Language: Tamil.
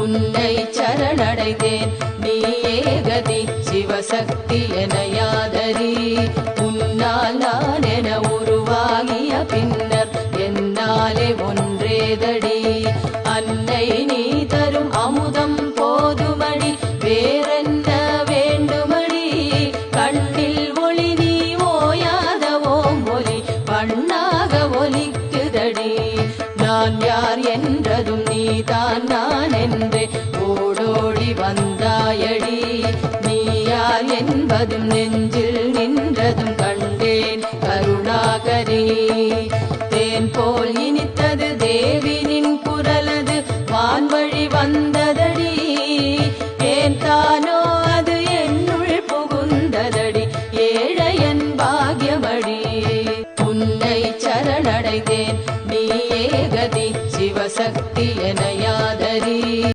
உன்னை சரணடைந்தேன் நீயே கதி சிவசக்தி எனையாதரி உன்னால் நான் என உருவாகிய பின்னர் என்னாலே ஒன்றேதடி அன்னை நீ தரும் அமுதம் போதுமடி வேறென்ன வேண்டுமடி கண்ணில் ஒளி நீ ஓயாத ஓம் ஒலி பண்ணாக ஒலிக்குதடி நான் யார் என்றதும் நீதான் நான் என்றே ஓடோடி வந்தாயடி நீ யார் என்பதும் நெஞ்சில்